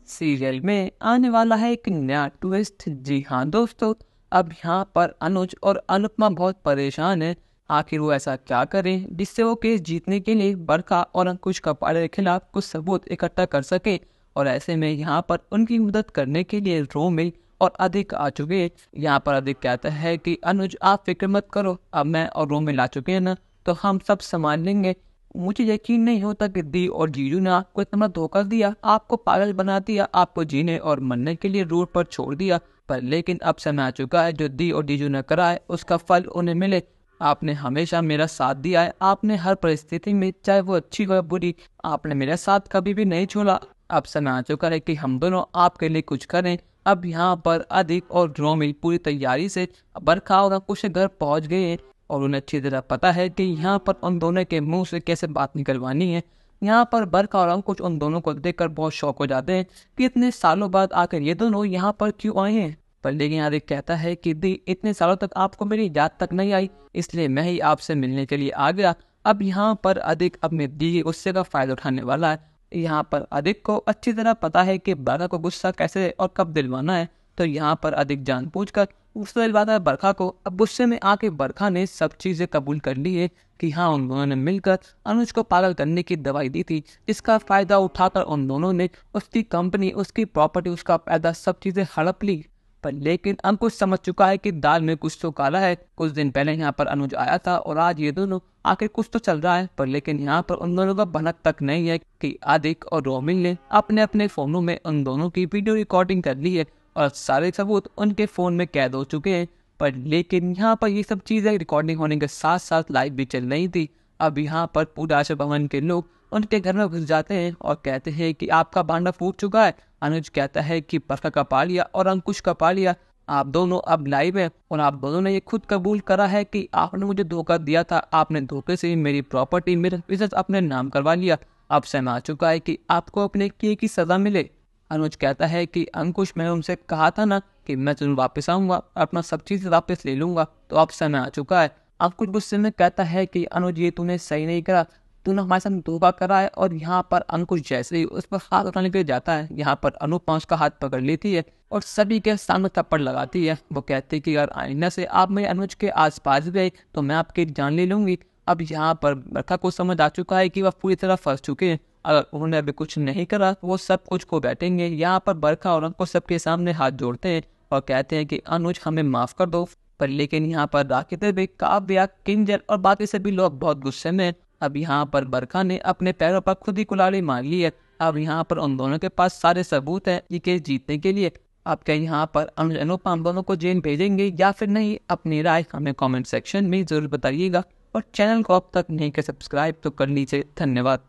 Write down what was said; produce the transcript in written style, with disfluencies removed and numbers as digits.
Serial में आने वाला है एक नया ट्विस्ट। जी हाँ दोस्तों, अब यहाँ पर अनुज और अनुपमा बहुत परेशान है। आखिर वो ऐसा क्या करें जिससे वो केस जीतने के लिए बरखा और अंकुश कपाड़े के खिलाफ कुछ सबूत इकट्ठा कर सके। और ऐसे में यहाँ पर उनकी मदद करने के लिए रोमिल और अधिक आ चुके हैं। यहाँ पर अधिक कहता है कि अनुज आप फिक्र मत करो, अब मैं और रोमिल आ चुके हैं ना, तो हम सब संभाल लेंगे। मुझे यकीन नहीं होता कि दी और जीजू ने आपको इतना धोखा दिया, आपको पागल बना दिया, आपको जीने और मरने के लिए रोड पर छोड़ दिया। पर लेकिन अब समय आ चुका है, जो दी और जीजू ने करा है उसका फल उन्हें मिले। आपने हमेशा मेरा साथ दिया है, आपने हर परिस्थिति में, चाहे वो अच्छी हो या बुरी, आपने मेरा साथ कभी भी नहीं छोड़ा। अब समय आ चुका है कि हम दोनों आपके लिए कुछ करें। अब यहाँ पर अधिक और रोमिल पूरी तैयारी से बरखा और अंकुश के घर पहुंच गए हैं और उन्हें अच्छी तरह पता है कि यहाँ पर उन दोनों के मुंह से कैसे बात निकलवानी है। यहाँ पर बरखा और अंकुश उन दोनों को देखकर बहुत शौक हो जाते हैं कि इतने सालों बाद आकर ये दोनों यहाँ पर क्यों आए हैं। पर लेकिन आदिक कहता है कि दी इतने सालों तक आपको मेरी याद तक नहीं आई, इसलिए मैं ही आपसे मिलने के लिए आ गया। अब यहाँ पर अधिक अपने दी के गुस्से का फायदा उठाने वाला है। यहाँ पर अधिक को अच्छी तरह पता है कि बरखा को गुस्सा कैसे और कब दिलवाना है, तो यहाँ पर अधिक जानबूझकर गुस्सा दिलवाता है बरखा को। अब गुस्से में आके बरखा ने सब चीजें कबूल कर ली है कि हाँ, उन दोनों ने मिलकर अनुज को पागल करने की दवाई दी थी, जिसका फायदा उठाकर उन दोनों ने उसकी कंपनी, उसकी प्रॉपर्टी, उसका पैदा, सब चीजें हड़प ली। पर लेकिन अंकुश समझ चुका है कि दाल में कुछ तो काला है। कुछ दिन पहले यहाँ पर अनुज आया था और आज ये दोनों आखिर कुछ तो चल रहा है। पर लेकिन यहाँ पर उन दोनों का भनक तक नहीं है कि आदिक और रोमिल ने अपने अपने फोनों में उन दोनों की वीडियो रिकॉर्डिंग कर ली है और सारे सबूत उनके फोन में कैद हो चुके हैं। पर लेकिन यहाँ पर ये सब चीजें रिकॉर्डिंग होने के साथ साथ लाइव भी चल रही थी। अब यहाँ पर पूरा आशा भवन के लोग उनके घर में घुस जाते हैं और कहते हैं कि आपका भांडा फूट चुका है। अनुज कहता है कि बरखा का पा लिया और अंकुश का पा लिया, आप दोनों अब लाइव हैं और आप दोनों ने ये खुद कबूल करा है कि आपने मुझे धोखा दिया था। आपने धोखे से मेरी प्रॉपर्टी, मेरा बिजनेस अपने नाम करवा लिया। अब समय आ चुका है कि आपको अपने किए की सजा मिले। अनुज कहता है कि अंकुश, मैंने उनसे कहा था ना कि मैं तुम वापस आऊंगा, अपना सब चीज वापस ले लूंगा, तो अब समय आ चुका है। अंकुश गुस्से में कहता है कि अनुज, ये तूने सही नहीं करा, तूने हमारे साथ धोखा करा है। और यहाँ पर अंकुश जैसे ही उस पर हाथ उठाने के लिए जाता है, यहाँ पर अनुपमा उसका हाथ पकड़ लेती है और सभी के सामने थप्पड़ लगाती है। वो कहती है कि अगर आईना से आप मेरे अनुज के आसपास गए तो मैं आपकी जान ले लूंगी। अब यहाँ पर बरखा को समझ आ चुका है कि वह पूरी तरह फंस चुके हैं। अगर उन्होंने अभी कुछ नहीं करा तो वो सब कुछ खो बैठेंगे। यहाँ पर बरखा और अंकुश सबके सामने हाथ जोड़ते हैं और कहते हैं कि अनुज, हमें माफ कर दो। पर लेकिन यहाँ पर राखी देवी, काव्या, किंजल और बाकी सभी लोग बहुत गुस्से में। अब यहाँ पर बरखा ने अपने पैरों पर खुद ही कुल्हाड़ी मार ली है। अब यहाँ पर उन दोनों के पास सारे सबूत हैं ये केस जीतने के लिए। अब क्या यहाँ पर अनुज अनुपमा हम दोनों को जेल भेजेंगे या फिर नहीं? अपनी राय हमें कमेंट सेक्शन में जरूर बताइएगा और चैनल को अब तक नहीं किया सब्सक्राइब तो कर लीजिए। धन्यवाद।